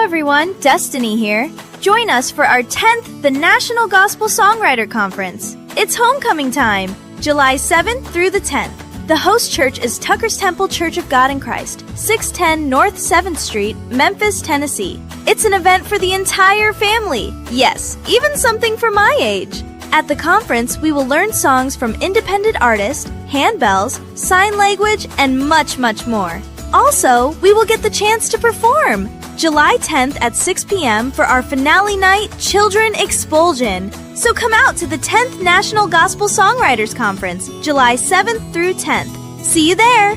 everyone, Destiny here. Join us for our 10th The National Gospel Songwriter Conference. It's homecoming time, July 7th through the 10th. The host church is Tucker's Temple Church of God in Christ, 610 North 7th Street, Memphis, Tennessee. It's an event for the entire family. Yes, even something for my age. At the conference, we will learn songs from independent artists, handbells, sign language, and much, much more. Also, we will get the chance to perform. July 10th at 6 p.m. for our finale night, Children Expulsion. So come out to the 10th National Gospel Songwriters Conference, July 7th through 10th. See you there!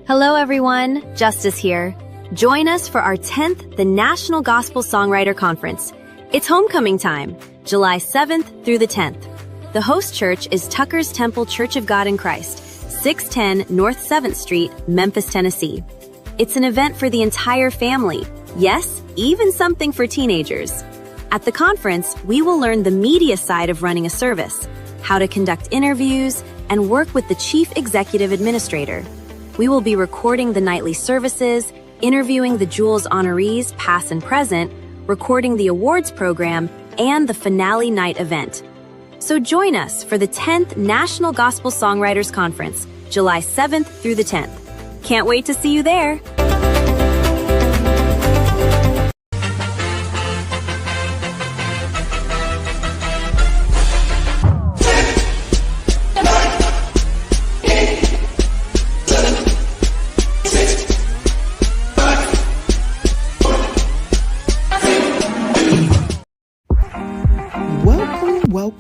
Hello everyone, Justice here. Join us for our 10th The National Gospel Songwriter Conference. It's homecoming time, July 7th through the 10th. The host church is Tucker's Temple Church of God in Christ, 610 North 7th Street, Memphis, Tennessee. It's an event for the entire family. Yes, even something for teenagers. At the conference, we will learn the media side of running a service, how to conduct interviews, and work with the chief executive administrator. We will be recording the nightly services, interviewing the Jules honorees, past and present, recording the awards program, and the finale night event. So join us for the 10th National Gospel Songwriters Conference, July 7th through the 10th. Can't wait to see you there!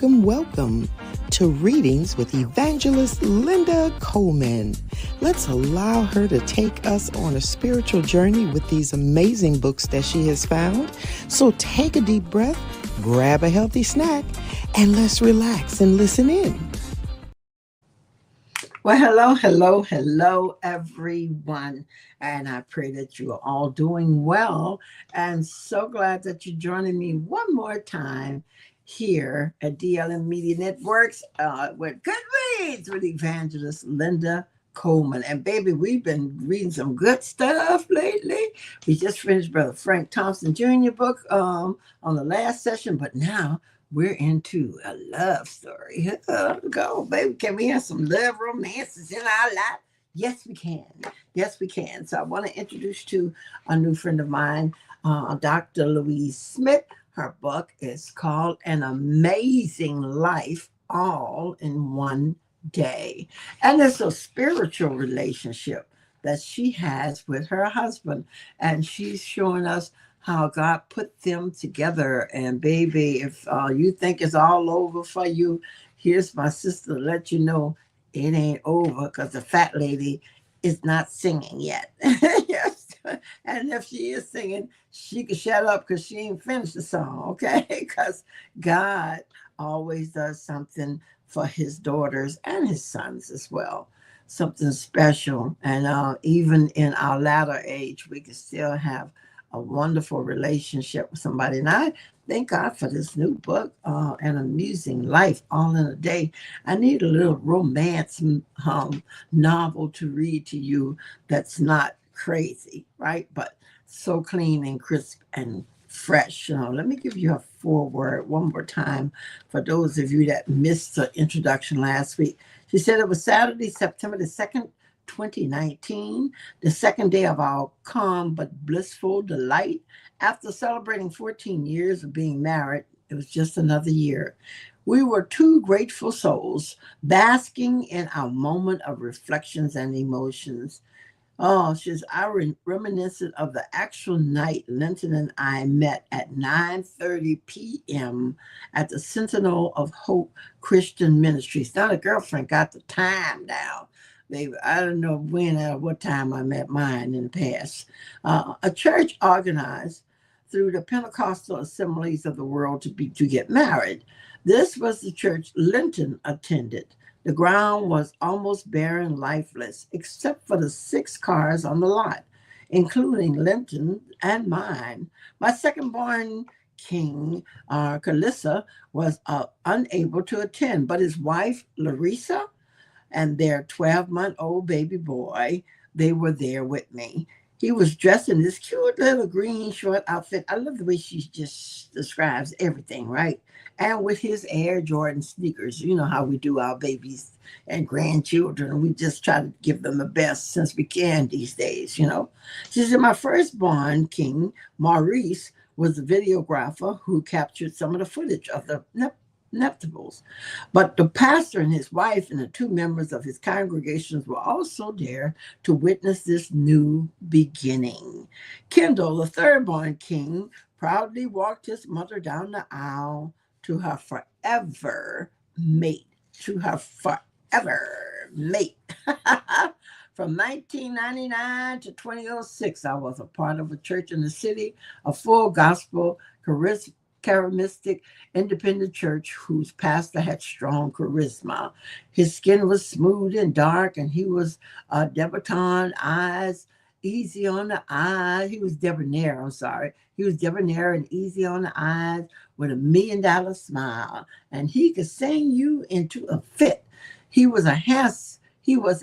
Welcome to Readings with Evangelist Linda Coleman. Let's allow her to take us on a spiritual journey with these amazing books that she has found. So take a deep breath, grab a healthy snack, and let's relax and listen in. Well, hello, everyone. And I pray that you are all doing well. And so glad that you're joining me one more time here at DLM Media Networks with Good Reads with Evangelist Linda Coleman. And baby, we've been reading some good stuff lately. We just finished Brother Frank Thompson Jr. book on the last session, but now we're into a love story. Go, baby. Can we have some love romances in our life? Yes, we can. Yes, we can. So I want to introduce you to a new friend of mine, Dr. Louise Smith. Her book is called An Amazing Life All in One Day. And it's a spiritual relationship that she has with her husband. And she's showing us how God put them together. And baby, if you think it's all over for you, here's my sister to let you know it ain't over, because the fat lady is not singing yet. Yes. And if she is singing, she can shut up because she ain't finished the song, okay? Because God always does something for his daughters and his sons as well. Something special. And even in our latter age, we can still have a wonderful relationship with somebody. And I thank God for this new book, An Amusing Life All in a Day. I need a little romance novel to read to you that's not crazy, right? But so clean and crisp and fresh. Let me give you a foreword one more time for those of you that missed the introduction last week. She said it was Saturday, September the 2nd, 2019, the second day of our calm but blissful delight. After celebrating 14 years of being married, it was just another year. We were two grateful souls basking in our moment of reflections and emotions. Oh, I reminiscent of the actual night Linton and I met at 9:30 p.m. at the Sentinel of Hope Christian Ministries. Now the girlfriend got the time down. Baby, I don't know when or what time I met mine in the past. A church organized through the Pentecostal Assemblies of the World to get married. This was the church Linton attended. The ground was almost barren, lifeless, except for the 6 cars on the lot, including Linton and mine. My second-born king, Calissa, was unable to attend, but his wife, Larissa, and their 12-month-old baby boy. They were there with me. He was dressed in this cute little green short outfit. I love the way she just describes everything, right? And with his Air Jordan sneakers, you know how we do our babies and grandchildren. We just try to give them the best since we can these days, you know. She said, my firstborn king, Maurice, was the videographer who captured some of the footage of the nuptials. But the pastor and his wife and the two members of his congregations were also there to witness this new beginning. Kendall, the third-born king, proudly walked his mother down the aisle to her forever mate. To her forever mate. From 1999 to 2006, I was a part of a church in the city, a full gospel, charismatic, independent church whose pastor had strong charisma. His skin was smooth and dark, and he was debutante eyes, easy on the eyes. He was debonair, I'm sorry. He was debonair and easy on the eyes with $1 million smile, and he could sing you into a fit. He was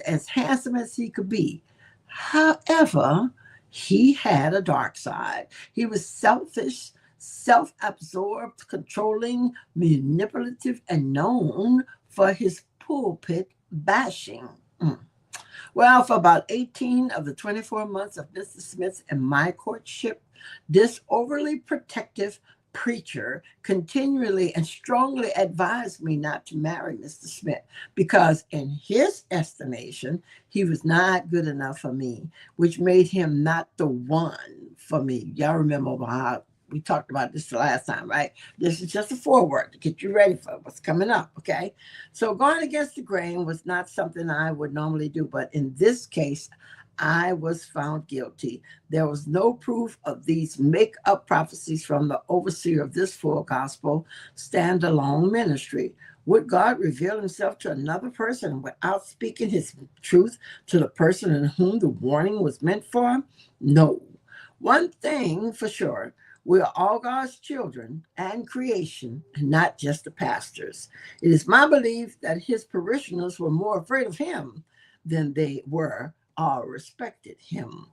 as handsome as he could be. However, he had a dark side. He was selfish, self-absorbed, controlling, manipulative, and known for his pulpit bashing. Well, for about 18 of the 24 months of Mr. Smith's and my courtship, this overly protective preacher continually and strongly advised me not to marry Mr. Smith because in his estimation, he was not good enough for me, which made him not the one for me. Y'all remember how we talked about this the last time, right? This is just a foreword to get you ready for what's coming up, okay? So going against the grain was not something I would normally do, but in this case, I was found guilty. There was no proof of these make-up prophecies from the overseer of this full gospel standalone ministry. Would God reveal himself to another person without speaking his truth to the person in whom the warning was meant for? No. One thing for sure, we are all God's children and creation, and not just the pastors. It is my belief that his parishioners were more afraid of him than they were or respected him.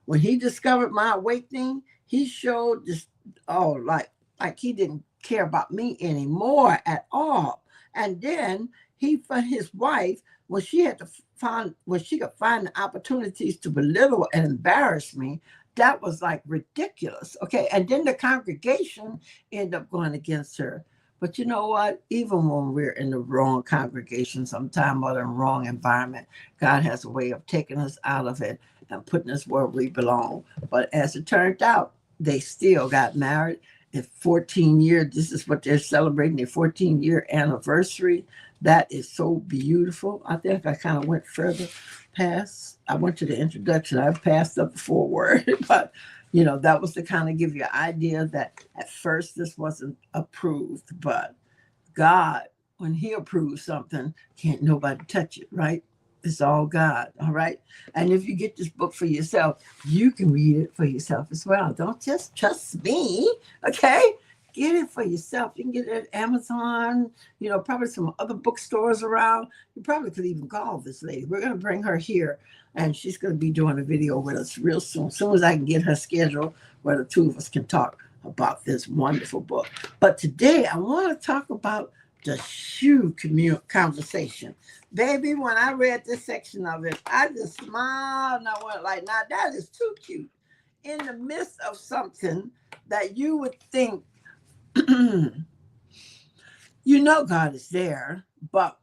When he discovered my awakening, he showed this, like he didn't care about me anymore at all. And then he, for his wife, when she could find the opportunities to belittle and embarrass me, that was like ridiculous. Okay. And then the congregation ended up going against her. But you know what? Even when we're in the wrong congregation, sometime or the wrong environment, God has a way of taking us out of it and putting us where we belong. But as it turned out, they still got married. In 14 years, this is what they're celebrating, their 14-year anniversary. That is so beautiful. I think I kind of went further past. I went to the introduction. I passed up the foreword, but that was to kind of give you an idea that at first this wasn't approved, but God, when he approves something, can't nobody touch it, right? It's all God, all right? And if you get this book for yourself, you can read it for yourself as well. Don't just trust me, okay? Get it for yourself. You can get it at Amazon, probably some other bookstores around. You probably could even call this lady. We're going to bring her here, and she's going to be doing a video with us real soon. As soon as I can get her schedule where the two of us can talk about this wonderful book. But today, I want to talk about the shoe conversation. Baby, when I read this section of it, I just smiled and I went like, now that is too cute. In the midst of something that you would think, God is there, but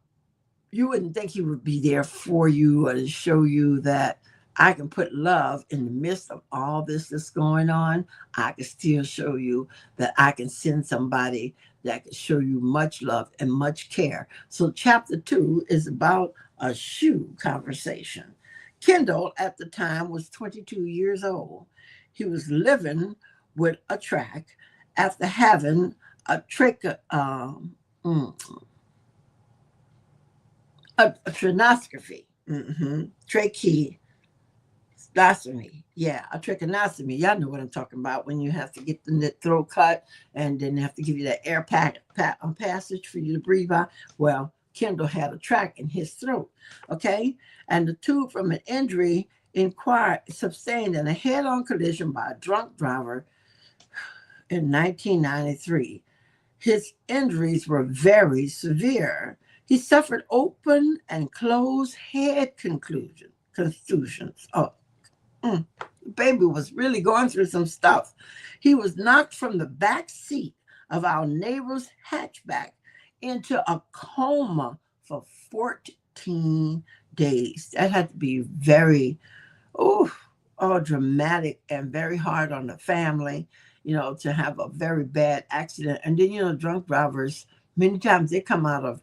you wouldn't think he would be there for you or to show you that I can put love in the midst of all this that's going on. I can still show you that I can send somebody that can show you much love and much care. So chapter 2 is about a shoe conversation. Kendall at the time was 22 years old. He was living with a track after having a tracheostomy. Tracheostomy. Yeah, a tracheostomy. Y'all know what I'm talking about when you have to get the throat cut and then they have to give you that air passage for you to breathe out. Well, Kendall had a track in his throat. Okay. And the tube from an injury sustained in a head on collision by a drunk driver in 1993. His injuries were very severe. He suffered open and closed head contusions. Oh, baby was really going through some stuff. He was knocked from the back seat of our neighbor's hatchback into a coma for 14 days. That had to be very, oh, dramatic and very hard on the family, to have a very bad accident. And then, drunk drivers, many times they come out of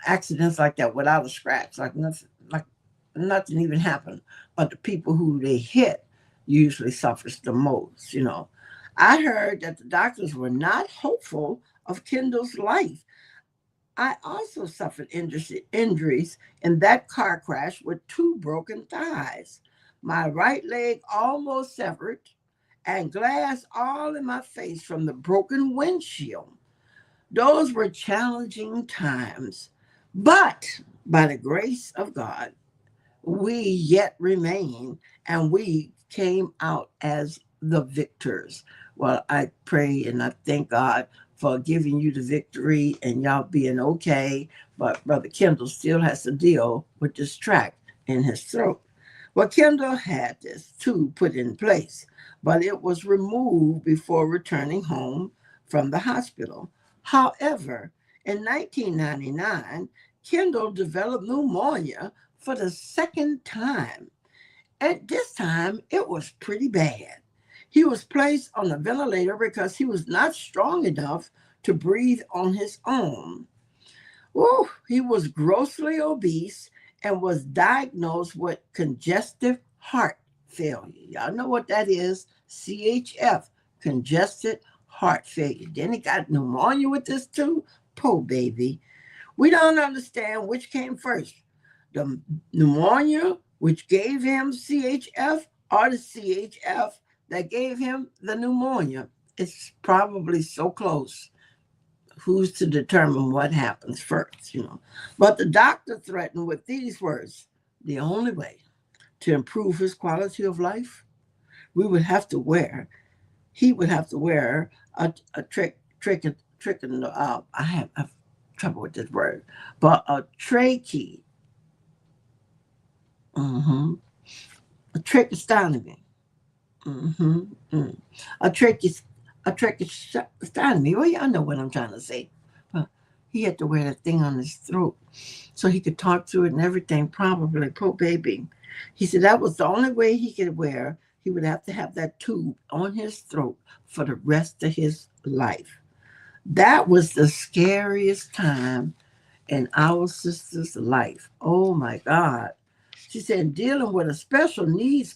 accidents like that without a scratch, like nothing even happened. But the people who they hit usually suffers the most. I heard that the doctors were not hopeful of Kendall's life. I also suffered injuries in that car crash with 2 broken thighs. My right leg almost severed and glass all in my face from the broken windshield. Those were challenging times, but by the grace of God, we yet remain and we came out as the victors. Well, I pray and I thank God for giving you the victory and y'all being okay. But Brother Kendall still has to deal with this track in his throat. Well, Kendall had this tube put in place, but it was removed before returning home from the hospital. However, in 1999, Kendall developed pneumonia for the second time. At this time, it was pretty bad. He was placed on a ventilator because he was not strong enough to breathe on his own. Woo, he was grossly obese and was diagnosed with congestive heart failure. Y'all know what that is? CHF, congested heart failure. Then he got pneumonia with this too. Poor baby. We don't understand which came first, the pneumonia, which gave him CHF, or the CHF that gave him the pneumonia. It's probably so close. Who's to determine what happens first? But the doctor threatened with these words: the only way to improve his quality of life, he would have to wear a I have trouble with this word, but a trachea, a tracheostomy, a tracheostomy. Well, y'all know what I'm trying to say. But he had to wear that thing on his throat so he could talk through it and everything. Probably, poor baby. He said that was the only way he could wear. He would have to have that tube on his throat for the rest of his life. That was the scariest time in our sister's life. Oh my God. She said dealing with a special needs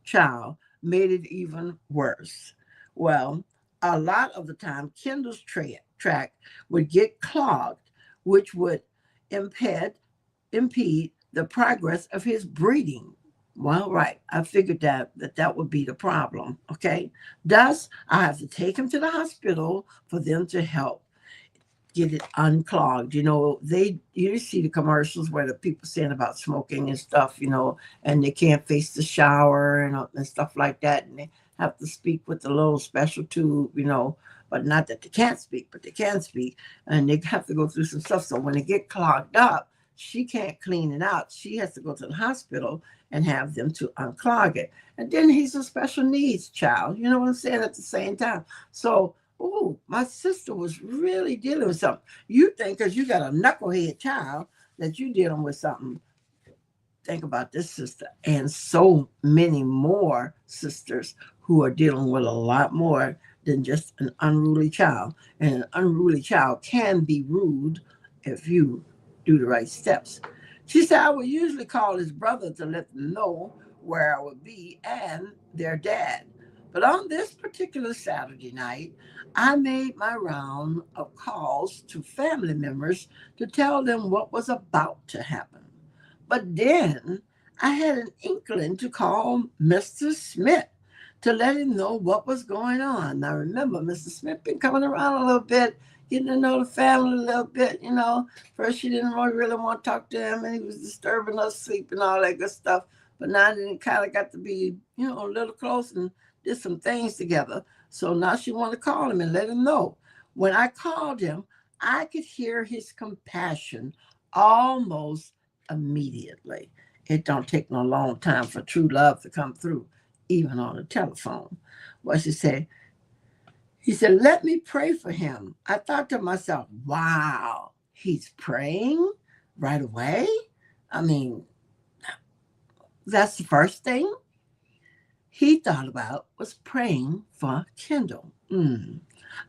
child made it even worse. Well, a lot of the time, Kendall's track would get clogged, which would impede the progress of his breathing. Well, right. I figured that would be the problem. Okay. Thus, I have to take him to the hospital for them to help get it unclogged. You see the commercials where the people saying about smoking and stuff, and they can't face the shower and stuff like that. And they have to speak with the little special tube, but not that they can't speak, but they can speak. And they have to go through some stuff. So when they get clogged up, she can't clean it out. She has to go to the hospital and have them to unclog it. And then he's a special needs child. You know what I'm saying? At the same time. So, my sister was really dealing with something. You think because you got a knucklehead child that you're dealing with something. Think about this sister and so many more sisters who are dealing with a lot more than just an unruly child. And an unruly child can be rude if you do the right steps. She said, I would usually call his brother to let them know where I would be and their dad. But on this particular Saturday night, I made my round of calls to family members to tell them what was about to happen. But then I had an inkling to call Mr. Smith to let him know what was going on. Now remember, Mr. Smith been coming around a little bit. getting to know the family a little bit, you know. First, she didn't really want to talk to him, and he was disturbing her sleep and all that good stuff. But now they kind of got to be, you know, a little close and did some things together. So now she wanted to call him and let him know. When I called him, I could hear his compassion almost immediately. It don't take no long time for true love to come through, even on the telephone. What she said, he said, let me pray for him. I thought to myself, wow, he's praying right away? I mean, that's the first thing he thought about was praying for Kendall.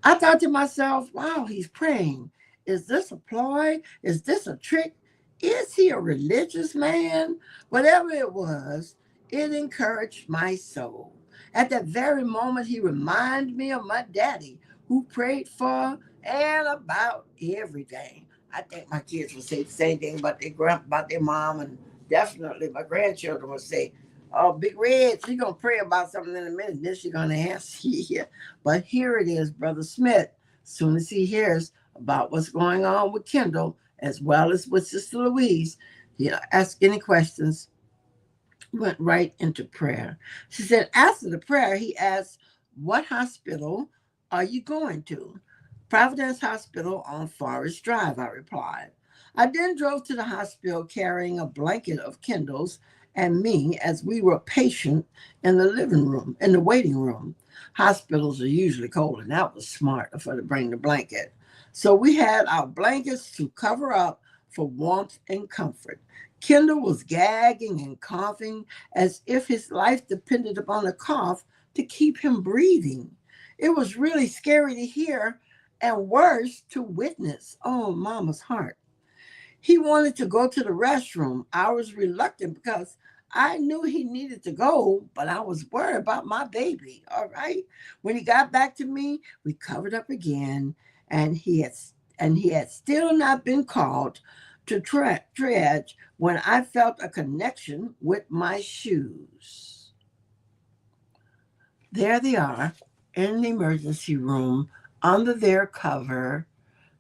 I thought to myself, wow, he's praying. Is this a ploy? Is this a trick? Is he a religious man? Whatever it was, it encouraged my soul. At that very moment, he reminded me of my daddy, who prayed for and about everything. I think my kids would say the same thing about about their mom, and definitely my grandchildren would say, "Oh, Big Red, she's gonna pray about something in a minute. Then she's gonna ask you." But here it is, Brother Smith. As soon as he hears about what's going on with Kendall, as well as with Sister Louise, you know, ask any questions, went right into prayer. She said, after the prayer, he asked, what hospital are you going to? Providence Hospital on Forest Drive, I replied. I then drove to the hospital carrying a blanket of Kendall's and me as we were patient in the living room, in the waiting room. Hospitals are usually cold, and that was smart of her to bring the blanket. So we had our blankets to cover up for warmth and comfort. Kendall was gagging and coughing as if his life depended upon a cough to keep him breathing. It was really scary to hear and worse to witness. Oh, Mama's heart. He wanted to go to the restroom. I was reluctant because I knew he needed to go, but I was worried about my baby. All right. When he got back to me, we covered up again, and he had still not been called to triage when I felt a connection with my shoes. There they are in the emergency room under their cover,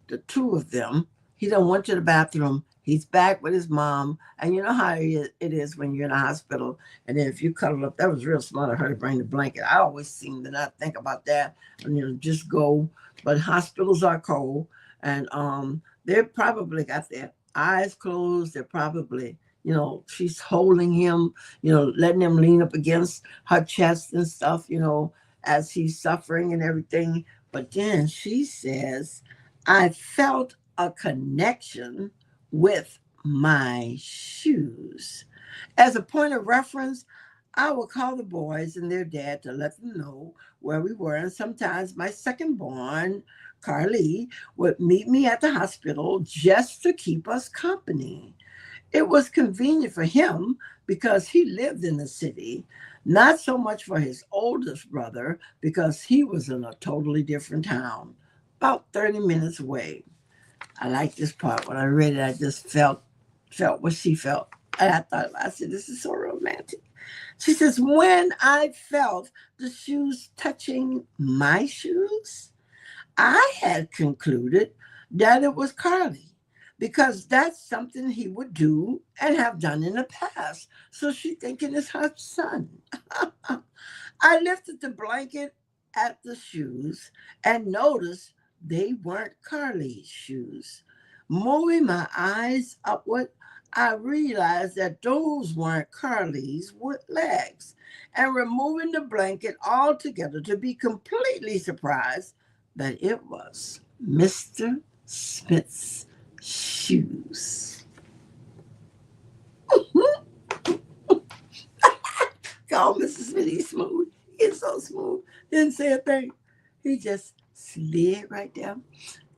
the two of them. He done went to the bathroom. He's back with his mom. And you know how it is when you're in a hospital. And then if you cuddle up, that was real smart of her to bring the blanket. I always seem to not think about that. And, you know, just go. But hospitals are cold. And they're probably got their eyes closed. They're probably, you know, she's holding him, you know, letting him lean up against her chest and stuff, you know, as he's suffering and everything. But then she says, I felt a connection with my shoes. As a point of reference, I would call the boys and their dad to let them know where we were. And sometimes my second born, Carly, would meet me at the hospital just to keep us company. It was convenient for him because he lived in the city, not so much for his oldest brother because he was in a totally different town, about 30 minutes away. I like this part. When I read it, I just felt what she felt. And I said, this is so romantic. She says, when I felt the shoes touching my shoes, I had concluded that it was Carly because that's something he would do and have done in the past. So she thinking it's her son. I lifted the blanket at the shoes and noticed they weren't Carly's shoes. Moving my eyes upward, I realized that those weren't Carly's legs. And removing the blanket altogether to be completely surprised that it was Mr. Smith's shoes. Call Mr. Smith, he's smooth. He's so smooth. Didn't say a thing. He just slid right down,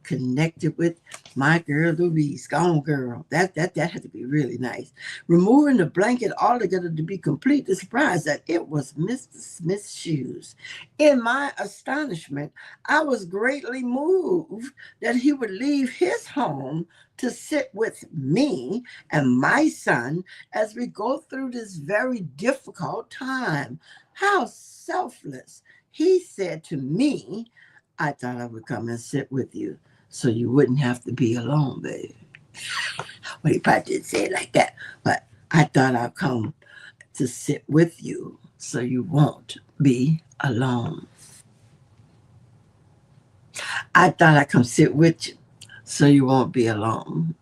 connected with my girl Louise. Gone girl. That had to be really nice. Removing the blanket altogether to be completely surprised that it was Mr. Smith's shoes. In my astonishment, I was greatly moved that he would leave his home to sit with me and my son as we go through this very difficult time. How selfless. He said to me, I thought I would come and sit with you. so you wouldn't have to be alone, baby. Well, he probably didn't say it like that, but I thought I'd come to sit with you so you won't be alone. I thought I'd come sit with you so you won't be alone.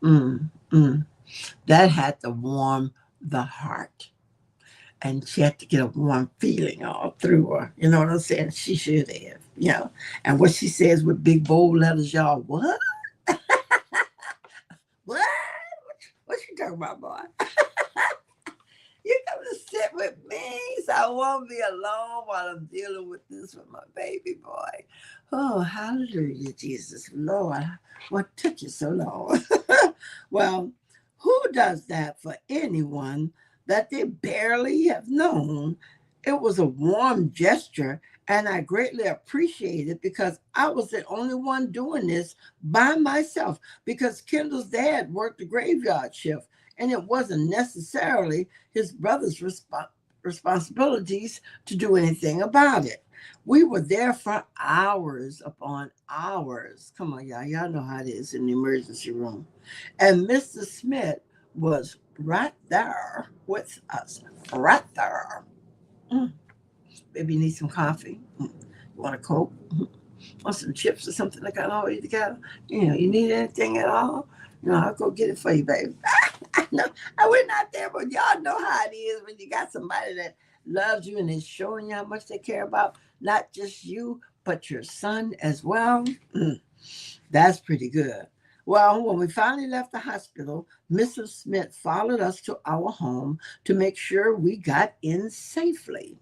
That had to warm the heart. And she had to get a warm feeling all through her. You know what I'm saying? She should have, you know. And what she says with big bold letters, y'all, what? What? What you talking about, boy? You come to sit with me so I won't be alone while I'm dealing with this with my baby boy. Oh, hallelujah, Jesus. Lord, what took you so long? Well, who does that for anyone that they barely have known? It was a warm gesture, and I greatly appreciate it because I was the only one doing this by myself because Kendall's dad worked the graveyard shift, and it wasn't necessarily his brother's responsibilities to do anything about it. We were there for hours upon hours. Come on, y'all. Y'all know how it is in the emergency room. And Mr. Smith was right there with us, right there. Mm. Maybe you need some coffee. You want a Coke? Want some chips or something like that all together? You need anything at all? I'll go get it for you, baby. I know we're not there, but y'all know how it is when you got somebody that loves you and is showing you how much they care about not just you, but your son as well. That's pretty good. Well, when we finally left the hospital, Mrs. Smith followed us to our home to make sure we got in safely.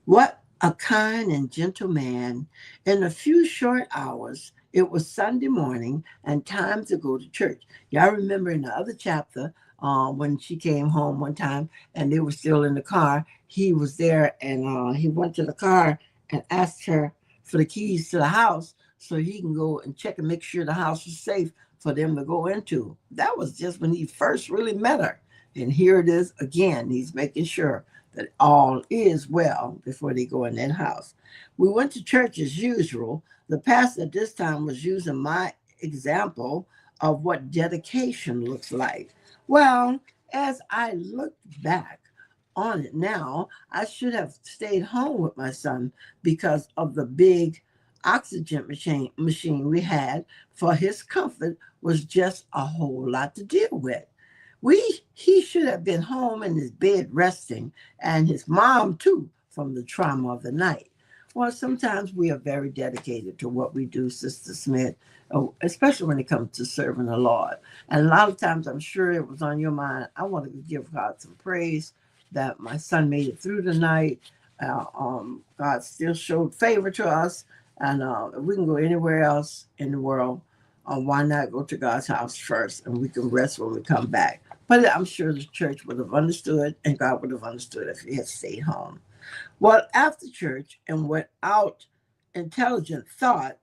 What a kind and gentle man. In a few short hours, it was Sunday morning and time to go to church. Y'all remember in the other chapter, when she came home one time and they were still in the car, he was there and he went to the car and asked her for the keys to the house so he can go and check and make sure the house was safe for them to go into. That was just when he first really met her. And here it is again. He's making sure that all is well before they go in that house. We went to church as usual. The pastor at this time was using my example of what dedication looks like. Well, as I look back on it now, I should have stayed home with my son because of the big oxygen machine we had for his comfort was just a whole lot to deal with. He should have been home in his bed resting, and his mom too, from the trauma of the night. Well, sometimes we are very dedicated to what we do, Sister Smith, especially when it comes to serving the Lord. And a lot of times, I'm sure it was on your mind. I want to give God some praise that my son made it through the night. God still showed favor to us, and if we can go anywhere else in the world, why not go to God's house first, and we can rest when we come back. But I'm sure the church would have understood, and God would have understood if he had stayed home. Well, after church and without intelligent thought,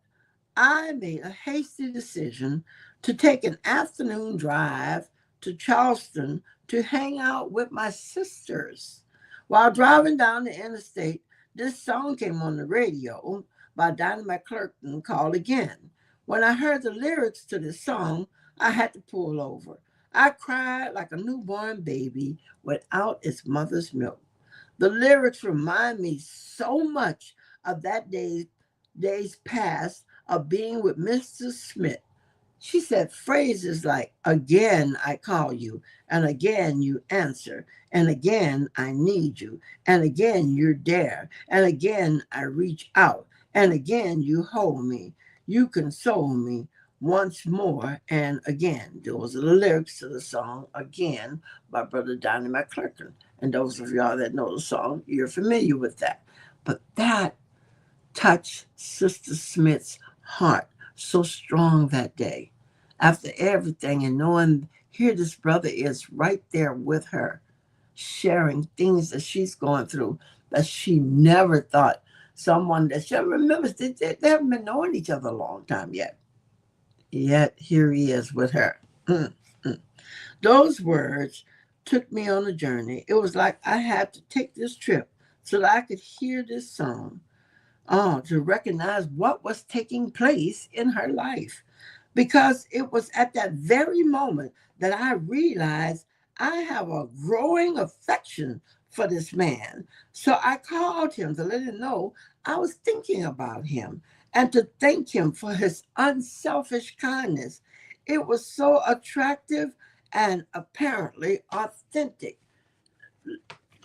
I made a hasty decision to take an afternoon drive to Charleston to hang out with my sisters. While driving down the interstate, this song came on the radio by Donnie McClurkin called Again. When I heard the lyrics to this song, I had to pull over. I cried like a newborn baby without its mother's milk. The lyrics remind me so much of that days past of being with Mr. Smith. She said phrases like, again I call you, and again you answer, and again I need you, and again you're there, and again I reach out, and again you hold me, you console me once more, and again. Those are the lyrics to the song Again by Brother Donnie McClurkin. And those of y'all that know the song, you're familiar with that. But that touched Sister Smith's heart so strong that day. After everything and knowing here this brother is right there with her, sharing things that she's going through that she never thought someone that she remembers, they haven't been knowing each other a long time yet. Yet here he is with her. Those words took me on a journey. It was like I had to take this trip so that I could hear this song. to recognize what was taking place in her life. Because it was at that very moment that I realized I have a growing affection for this man. So I called him to let him know I was thinking about him and to thank him for his unselfish kindness. It was so attractive and apparently authentic.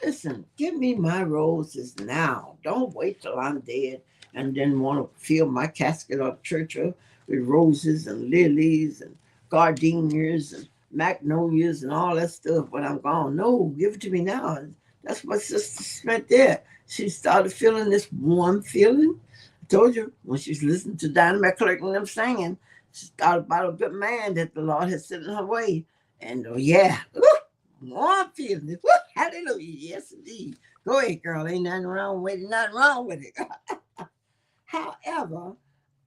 Listen, give me my roses now. Don't wait till I'm dead and then want to fill my casket or church up with roses and lilies and gardenias and magnolias and all that stuff when I'm gone. No, give it to me now. That's what Sister Smith did. She started feeling this warm feeling. I told you when she's listening to Dynamite Clerk and them singing, she thought about a good man that the Lord had sent in her way. And yeah, warm feeling. Woo, hallelujah. Yes, indeed. Go ahead, girl. Ain't nothing wrong with it. Nothing wrong with it. However,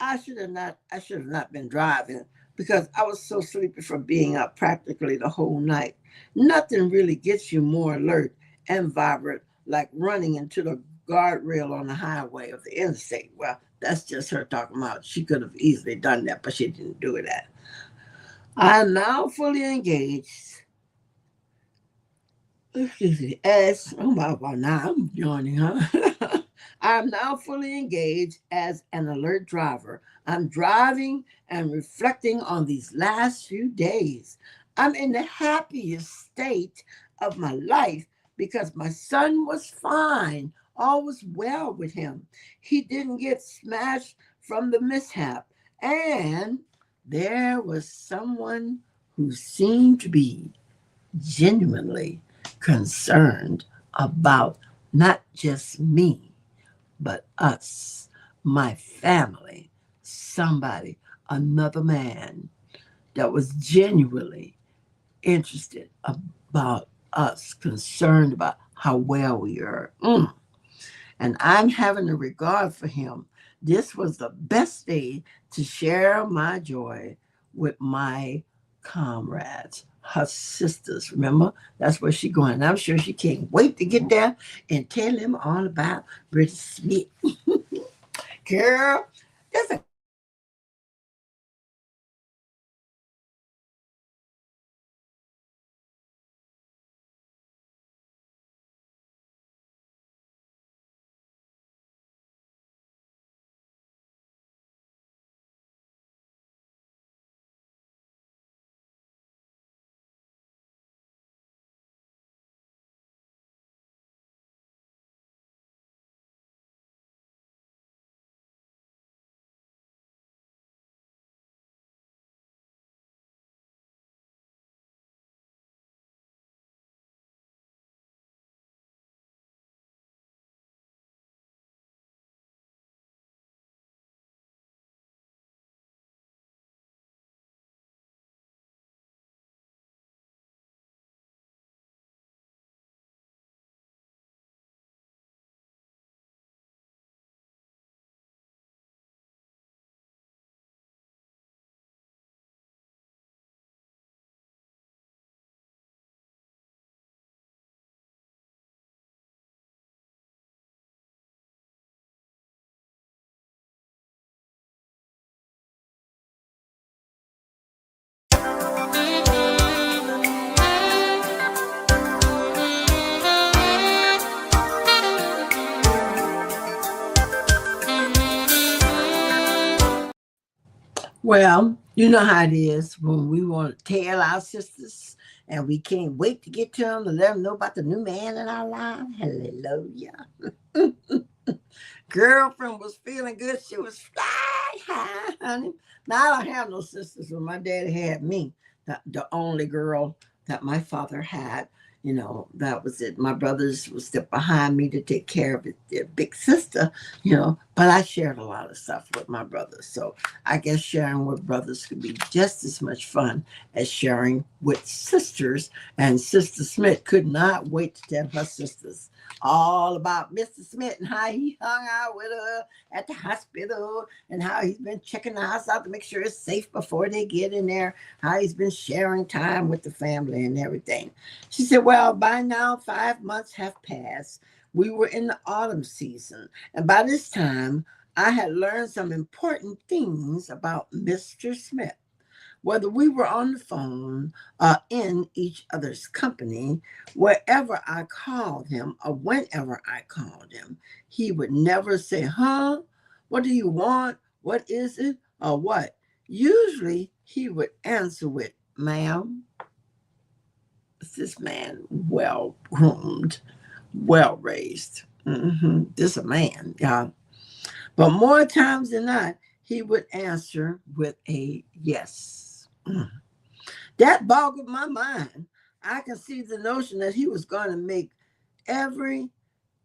I should have not been driving because I was so sleepy from being up practically the whole night. Nothing really gets you more alert and vibrant like running into the guardrail on the highway of the interstate. Well, that's just her talking about. She could have easily done that, but she didn't do that. I am now fully engaged. Excuse me, as oh my God, now I'm yawning, huh? I'm now fully engaged as an alert driver. I'm driving and reflecting on these last few days. I'm in the happiest state of my life because my son was fine. All was well with him. He didn't get smashed from the mishap. And there was someone who seemed to be genuinely concerned about not just me, but us, my family, somebody, another man that was genuinely interested about us, concerned about how well we are. And I'm having a regard for him. This was the best day to share my joy with my comrades, her sisters. Remember, that's where she going. And I'm sure she can't wait to get there and tell them all about Brittany Smith. Girl, that's a well, you know how it is when we want to tell our sisters and we can't wait to get to them to let them know about the new man in our life. Hallelujah. Girlfriend was feeling good. She was fly high, honey. Now I don't have no sisters when my daddy had me, the only girl that my father had. That was it. My brothers were still behind me to take care of it, their big sister, but I shared a lot of stuff with my brothers. So I guess sharing with brothers could be just as much fun as sharing with sisters. And Sister Smith could not wait to tell her sisters all about Mr. Smith and how he hung out with her at the hospital and how he's been checking the house out to make sure it's safe before they get in there, how he's been sharing time with the family and everything. She said, well, by now 5 months have passed. We were in the autumn season, and by this time, I had learned some important things about Mr. Smith. Whether we were on the phone or in each other's company, wherever I called him or whenever I called him, he would never say, huh? What do you want? What is it? Or what? Usually he would answer with, ma'am, is this man well groomed, well raised? This a man, y'all. But more times than not, he would answer with a yes. That boggled my mind. I can see the notion that he was going to make every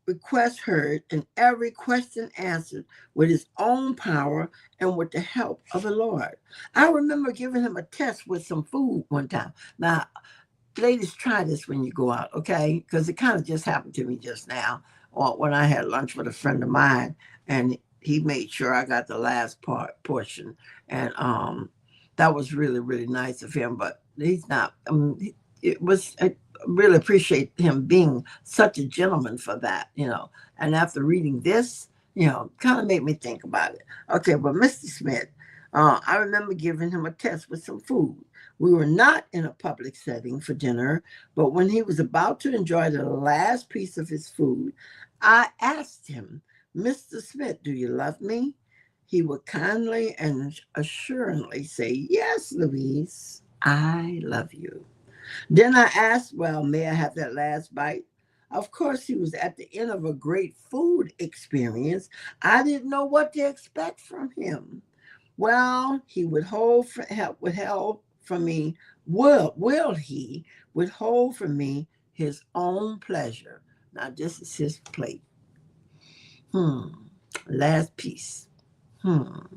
request heard and every question answered with his own power and with the help of the Lord. I remember giving him a test with some food one time. Now, ladies, try this when you go out, okay? Because it kind of just happened to me just now, or when I had lunch with a friend of mine, and he made sure I got the last portion, and that was really really nice of him. But he's not. It was. I really appreciate him being such a gentleman for that. And after reading this, kind of made me think about it. Okay, but Mr. Smith, I remember giving him a test with some food. We were not in a public setting for dinner, but when he was about to enjoy the last piece of his food, I asked him, Mr. Smith, do you love me? He would kindly and assuringly say, yes, Louise, I love you. Then I asked, well, may I have that last bite? Of course, he was at the end of a great food experience. I didn't know what to expect from him. Well, he would withheld from me. Will he withhold from me his own pleasure? Now, this is his plate. Last piece. Do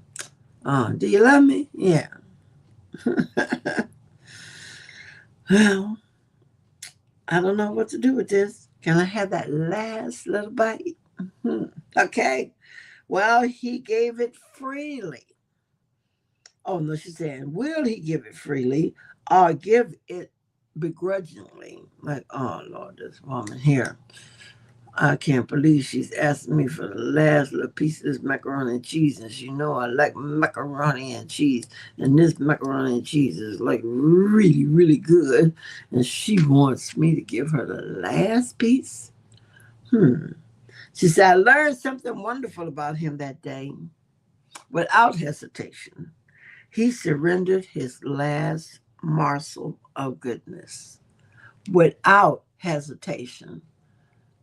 you love me? Yeah. Well, I don't know what to do with this. Can I have that last little bite? Okay. Well, he gave it freely. Oh, no, she's saying, will he give it freely or give it begrudgingly? Like, oh, Lord, this woman here. I can't believe she's asking me for the last little piece of this macaroni and cheese. And she know I like macaroni and cheese. And this macaroni and cheese is like really, really good. And she wants me to give her the last piece. She said, I learned something wonderful about him that day. Without hesitation, he surrendered his last morsel of goodness. Without hesitation.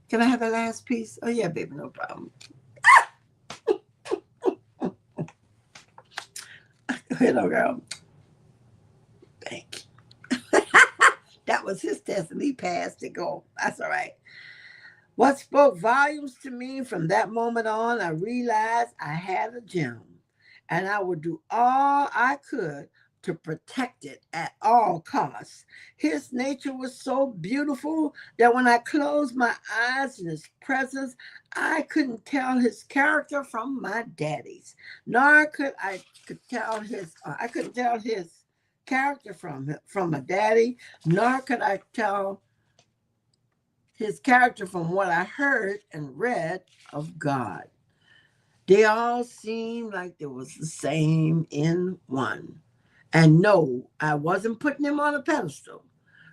Can I have the last piece? Oh, yeah, baby, no problem. Hello, girl. Thank you. That was his test, and he passed it. Go. That's all right. What spoke volumes to me from that moment on, I realized I had a gem, and I would do all I could to protect it at all costs. His nature was so beautiful that when I closed my eyes in his presence, I couldn't tell his character from my daddy's, nor I couldn't tell his character from my daddy, nor could I tell his character from what I heard and read of God. They all seemed like they was the same in one. And no, I wasn't putting him on a pedestal.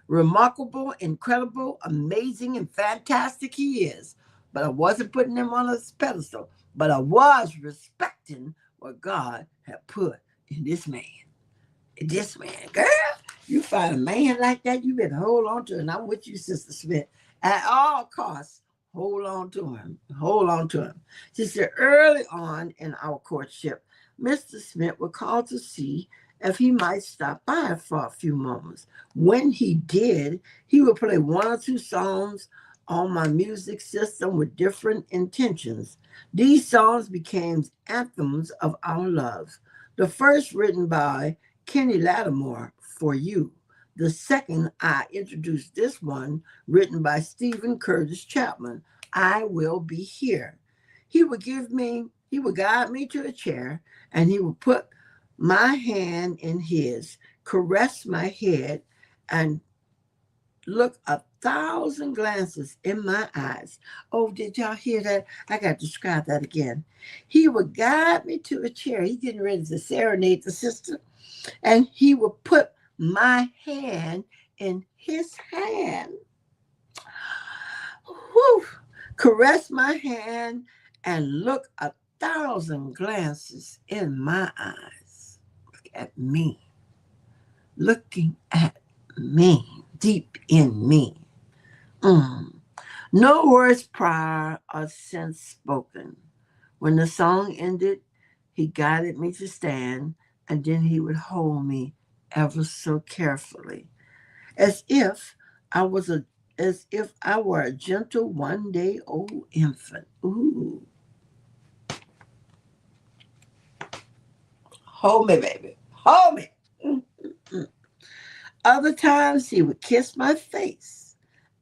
Remarkable, incredible, amazing, and fantastic he is. But I wasn't putting him on a pedestal. But I was respecting what God had put in this man. This man, girl, you find a man like that, you better hold on to him. And I'm with you, Sister Smith. At all costs, hold on to him. Hold on to him. She said early on in our courtship, Mr. Smith would call to see if he might stop by for a few moments. When he did, he would play one or two songs on my music system with different intentions. These songs became anthems of our love. The first written by Kenny Lattimore, For You. The second, I introduced this one, written by Stephen Curtis Chapman, I Will Be Here. He would guide me to a chair, and he would put my hand in his, caress my head, and look 1,000 glances in my eyes. Oh, did y'all hear that? I got to describe that again. He would guide me to a chair. He's getting ready to serenade the sister. And he would put my hand in his hand. Whew, caress my hand and look 1,000 glances in my eyes. Look at me. Looking at me, deep in me. No words prior or since spoken. When the song ended, he guided me to stand, and then he would hold me ever so carefully, as if I was a as if I were a gentle 1 day old infant. Ooh. Hold me, baby. Hold me. Other times he would kiss my face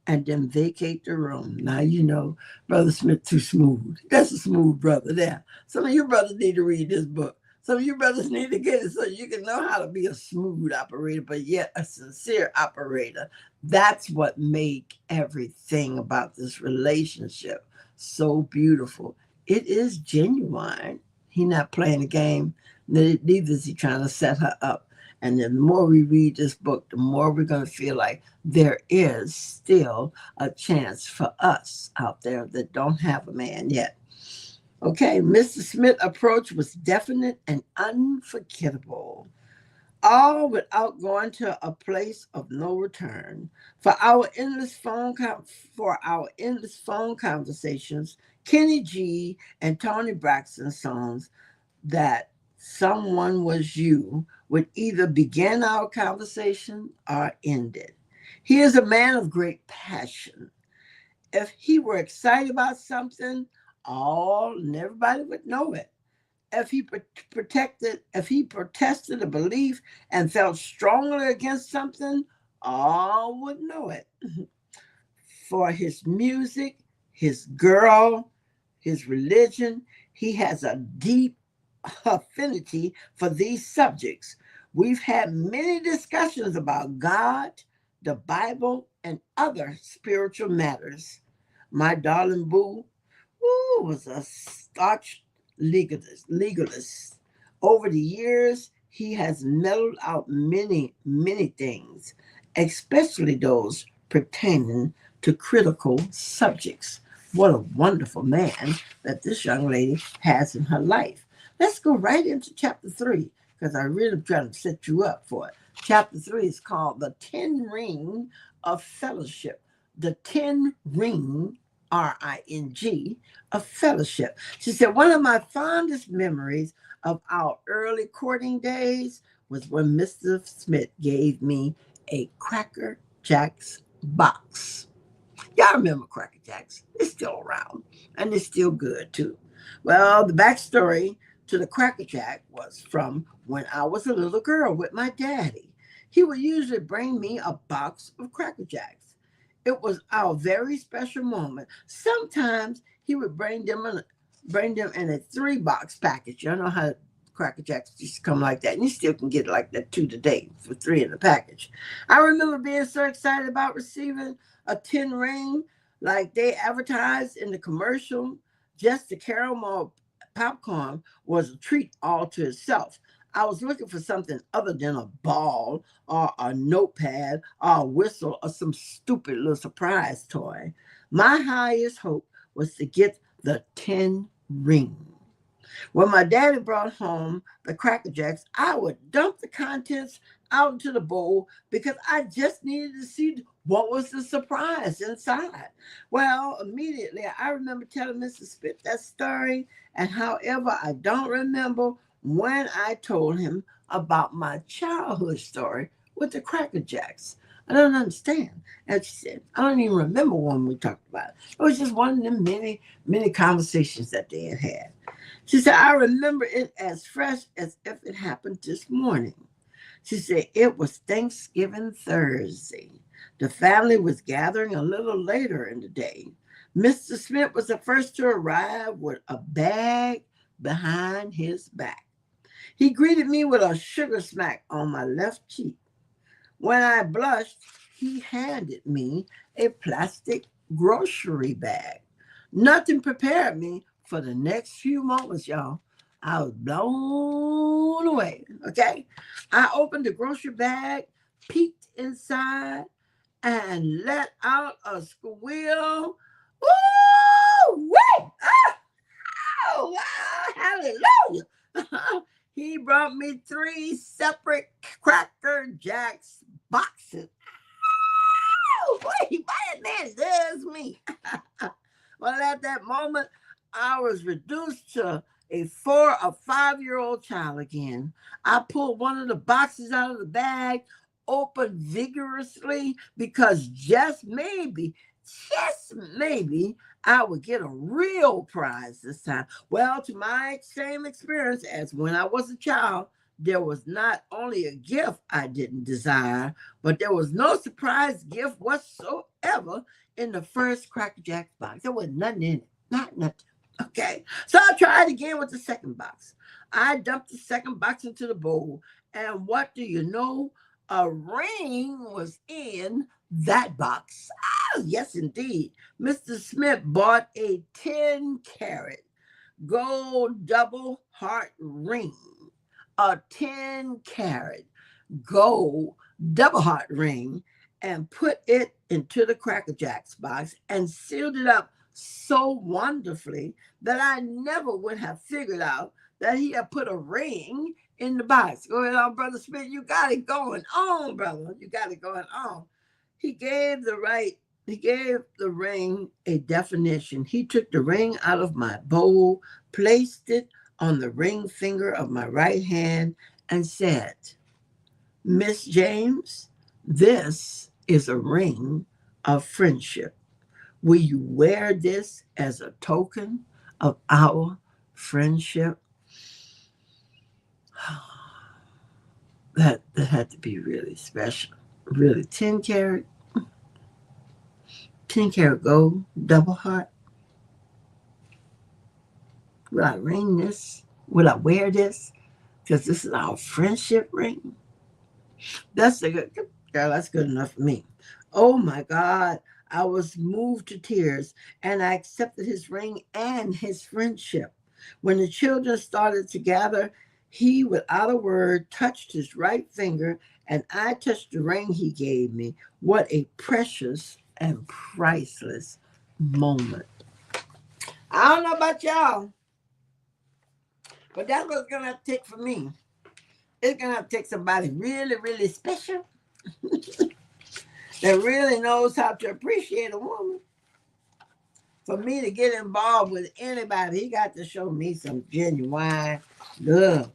and then vacate the room. Now you know Brother Smith too smooth. That's a smooth brother there. Some of you brothers need to read this book. Some of you brothers need to get it so you can know how to be a smooth operator, but yet a sincere operator. That's what made everything about this relationship so beautiful. It is genuine. He not playing a game. Neither is he trying to set her up. And the more we read this book, the more we're going to feel like there is still a chance for us out there that don't have a man yet. Okay, Mr. Smith's approach was definite and unforgettable, all without going to a place of no return. For our endless phone conversations, Kenny G and Tony Braxton songs that someone was you would either begin our conversation or end it. He is a man of great passion. If he were excited about something, all and everybody would know it. If he protested a belief and felt strongly against something, all would know it. For his music, his girl, his religion, he has a deep affinity for these subjects. We've had many discussions about God, the Bible, and other spiritual matters. My darling boo was a staunch legalist. Over the years, he has mellowed out many, many things, especially those pertaining to critical subjects. What a wonderful man that this young lady has in her life. Let's go right into chapter 3 because I really trying to set you up for it. Chapter 3 is called The 10 Ring of Fellowship. The 10 Ring, R-I-N-G, of fellowship. She said, one of my fondest memories of our early courting days was when Mr. Smith gave me a Cracker Jacks box. Y'all remember Cracker Jacks? It's still around, and it's still good, too. Well, the backstory to the Cracker Jack was from when I was a little girl with my daddy. He would usually bring me a box of Cracker Jacks. It was our very special moment. Sometimes he would bring them in a 3-box package. You know how Cracker Jacks used to come like that. And you still can get like that 2 today for 3 in the package. I remember being so excited about receiving a 10 ring like they advertised in the commercial. Just the caramel popcorn was a treat all to itself. I was looking for something other than a ball or a notepad or a whistle or some stupid little surprise toy. My highest hope was to get the 10 ring. When my daddy brought home the Cracker Jacks, I would dump the contents out into the bowl because I just needed to see what was the surprise inside. Well, immediately I remember telling Mr. Smith that story, and however, I don't remember when I told him about my childhood story with the Cracker Jacks. I don't understand. And she said, I don't even remember when we talked about it. It was just one of them many, many conversations that they had had. She said, I remember it as fresh as if it happened this morning. She said, it was Thanksgiving Thursday. The family was gathering a little later in the day. Mr. Smith was the first to arrive with a bag behind his back. He greeted me with a sugar smack on my left cheek. When I blushed, he handed me a plastic grocery bag. Nothing prepared me for the next few moments, y'all. I was blown away. Okay. I opened the grocery bag, peeked inside, and let out a squeal. Woo! Wait! Oh, wow! Hallelujah! He brought me 3 separate Cracker Jacks boxes. Oh, wait, why that does me? Well, at that moment, I was reduced to a 4 or 5-year-old child again. I pulled one of the boxes out of the bag, opened vigorously, because just maybe, I would get a real prize this time. Well, to my same experience as when I was a child, there was not only a gift I didn't desire, but there was no surprise gift whatsoever in the first Cracker Jack box. There was nothing in it. Not nothing. Okay. So I tried again with the second box. I dumped the second box into the bowl. And what do you know? A ring was in that box. Ah, yes, indeed. Mr. Smith bought a 10-carat gold double heart ring. A 10-carat gold double heart ring, and put it into the Cracker Jacks box and sealed it up so wonderfully that I never would have figured out that he had put a ring in the box. Go ahead on, Brother Smith. You got it going on, brother. You got it going on. He gave the ring a definition. He took the ring out of my bowl, placed it on the ring finger of my right hand, and said, Miss James, this is a ring of friendship. Will you wear this as a token of our friendship? That had to be really special. Really, 10-carat gold, double heart. Will I ring this? Will I wear this? Because this is our friendship ring. That's a good girl. That's good enough for me. Oh my God. I was moved to tears, and I accepted his ring and his friendship. When the children started to gather, he, without a word, touched his right finger, and I touched the ring he gave me. What a precious and priceless moment. I don't know about y'all, but that's what it's going to have to take for me. It's going to have to take somebody really, really special that really knows how to appreciate a woman. For me to get involved with anybody, he got to show me some genuine love.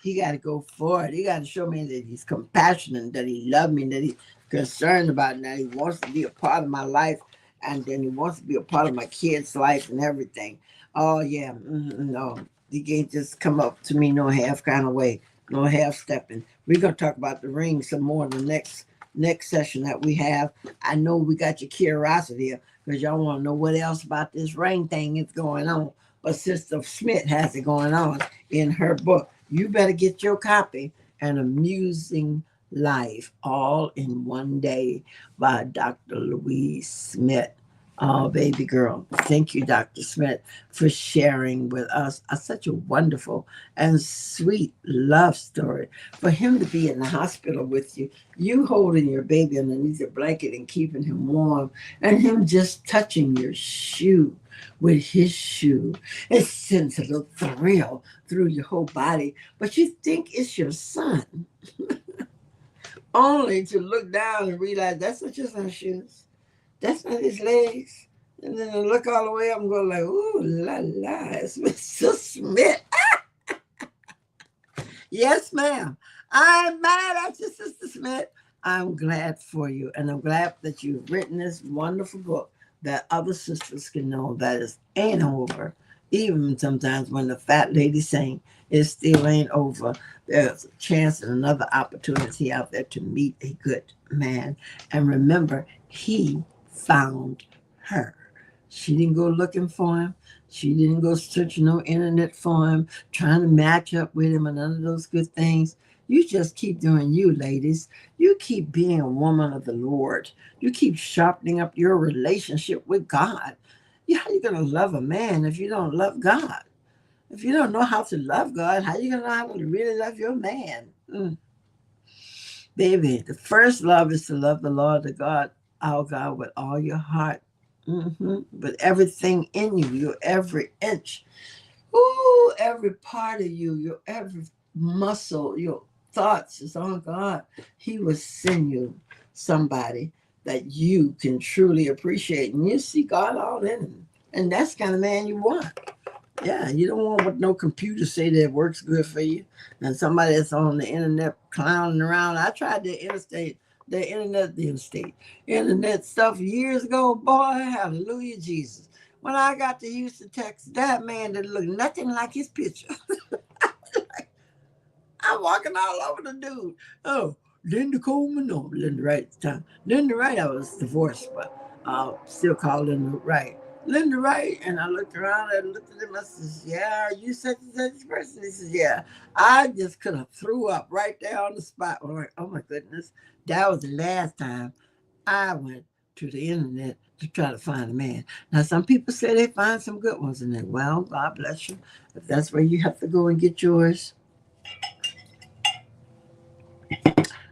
He got to go for it. He got to show me that he's compassionate, that he loves me, that he's concerned about me, that he wants to be a part of my life, and then he wants to be a part of my kids' life and everything. Oh, yeah. No, he can't just come up to me no half kind of way, no half stepping. We're going to talk about the ring some more in the next session that we have. I know we got your curiosity because y'all want to know what else about this ring thing is going on. But Sister Smith has it going on in her book. You better get your copy, An Amusing Life, all in one day, by Dr. Louise Smith. Oh, baby girl. Thank you, Dr. Smith, for sharing with us such a wonderful and sweet love story. For him to be in the hospital with you, you holding your baby underneath your blanket and keeping him warm, and him just touching your shoe with his shoe. It sends a little thrill through your whole body, but you think it's your son, only to look down and realize that's not just our shoes. That's not his legs. And then I look all the way up and go like, ooh, la, la, it's Mr. Smith. Yes, ma'am. I'm mad at you, Sister Smith. I'm glad for you. And I'm glad that you've written this wonderful book that other sisters can know that it ain't over. Even sometimes when the fat lady sing, it still ain't over. There's a chance and another opportunity out there to meet a good man. And remember, he found her. She didn't go looking for him. She didn't go searching no internet for him, trying to match up with him and none of those good things. You just keep doing you, ladies. You keep being a woman of the Lord. You keep sharpening up your relationship with God. How are you going to love a man if you don't love God? If you don't know how to love God, how are you going to know how to really love your man? Baby, the first love is to love the Lord, the God, our God, with all your heart, with everything in you, your every inch. Ooh, every part of you, your every muscle, your thoughts is on God. He will send you somebody that you can truly appreciate. And you see God all in him. And that's the kind of man you want. Yeah, you don't want what no computer say that works good for you. And somebody that's on the internet clowning around. I tried internet stuff years ago. Boy, hallelujah, Jesus. When I got to Houston, Texas, that man didn't look nothing like his picture. I'm walking all over the dude. Oh, Linda Coleman? No, Linda Wright at the time. Linda Wright, I was divorced, but still called Linda Wright. Linda Wright, and I looked around and looked at him. I says, "Yeah, are you such and such person?" He says, "Yeah." I just could have threw up right there on the spot. I'm like, oh my goodness, that was the last time I went to the internet to try to find a man. Now, some people say they find some good ones in there. Well, God bless you. If that's where you have to go and get yours,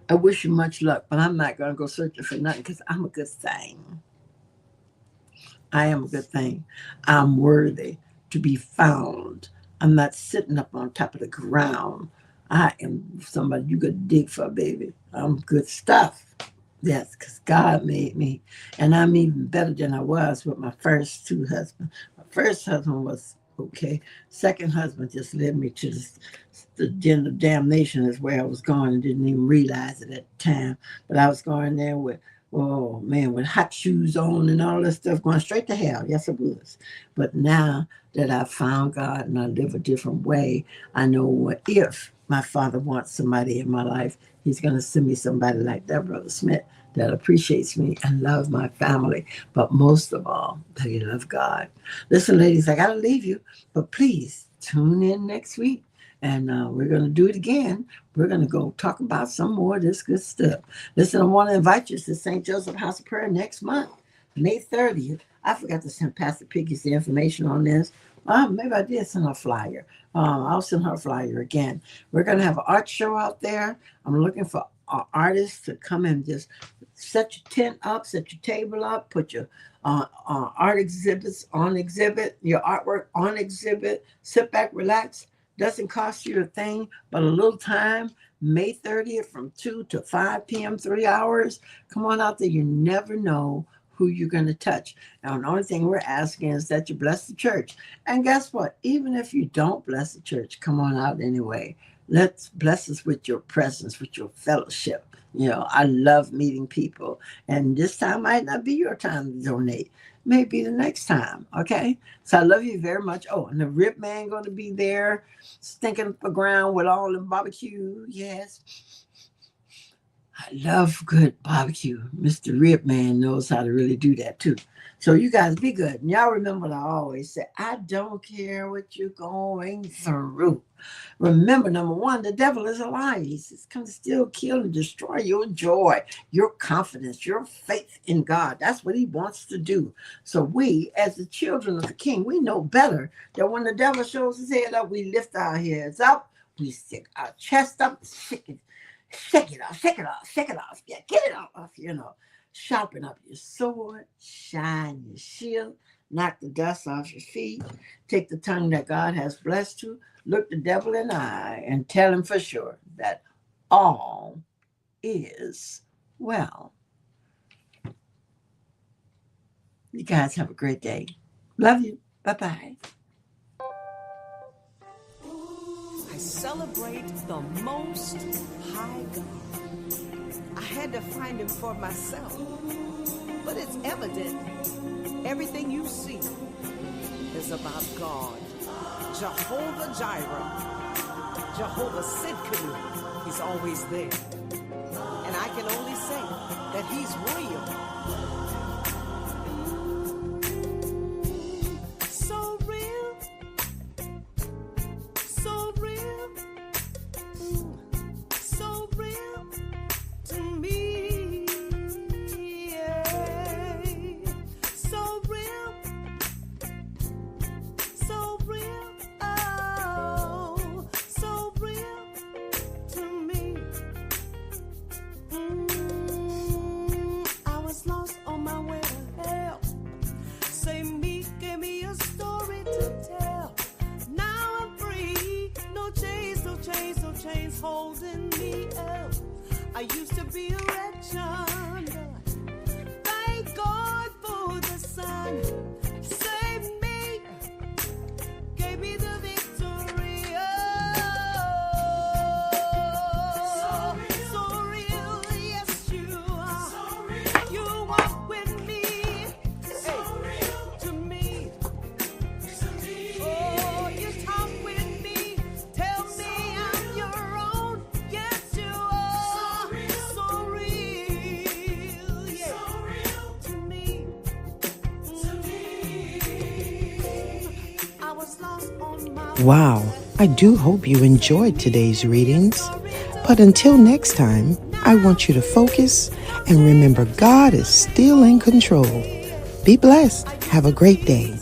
I wish you much luck, but I'm not going to go searching for nothing because I'm a good thing. I am a good thing. I'm worthy to be found. I'm not sitting up on top of the ground. I am somebody you could dig for, baby. I'm good stuff. Yes, because God made me. And I'm even better than I was with my first two husbands. My first husband was okay. Second husband just led me to the den of damnation is where I was going and didn't even realize it at the time. But I was going there with, oh man, with hot shoes on and all that stuff, going straight to hell. Yes, it was. But now that I found God and I live a different way, I know what if my father wants somebody in my life, he's going to send me somebody like that, Brother Smith, that appreciates me and loves my family. But most of all, that he loves God. Listen, ladies, I got to leave you, but please tune in next week. And we're going to do it again. We're going to go talk about some more of this good stuff. Listen, I want to invite you to St. Joseph House of Prayer next month, May 30th. I forgot to send Pastor Piggy's the information on this. Maybe I did send her a flyer. I'll send her a flyer again. We're going to have an art show out there. I'm looking for artists to come and just set your tent up, set your table up, put your art exhibits on exhibit, your artwork on exhibit. Sit back, relax. Doesn't cost you a thing, but a little time. May 30th from 2 to 5 p.m., 3 hours. Come on out there. You never know who you're going to touch. Now, the only thing we're asking is that you bless the church. And guess what? Even if you don't bless the church, come on out anyway. Let's bless us with your presence, with your fellowship. You know, I love meeting people. And this time might not be your time to donate. Maybe the next time, okay? So I love you very much. Oh, and the Rib Man going to be there, stinking up the ground with all the barbecue. Yes. I love good barbecue. Mr. Rib Man knows how to really do that too. So you guys be good. And y'all remember what I always say. I don't care what you're going through. Remember, number one, the devil is a liar. He's come to steal, kill, and destroy your joy, your confidence, your faith in God. That's what he wants to do. So we, as the children of the King, we know better that when the devil shows his head up, we lift our heads up, we stick our chest up, shake it off. Yeah, get it off, Sharpen up your sword, shine your shield, knock the dust off your feet, take the tongue that God has blessed you, look the devil in the eye, and tell him for sure that all is well. You guys have a great day. Love you. Bye-bye. I celebrate the Most High God. I had to find him for myself. But it's evident everything you see is about God. Jehovah Jireh, Jehovah Sidkenu, he's always there. And I can only say that he's real. So real, so real, I used to be a wretched. Thank God for the Son. Saved me, gave me the victory. Oh, so real, yes you are. You walk with me, to me. Oh, you talk with me, tell me I'm your own. Yes you are. So real, yeah, to me. I was lost on my Wow, I do hope you enjoyed today's readings. But until next time, I want you to focus and remember God is still in control. Be blessed. Have a great day.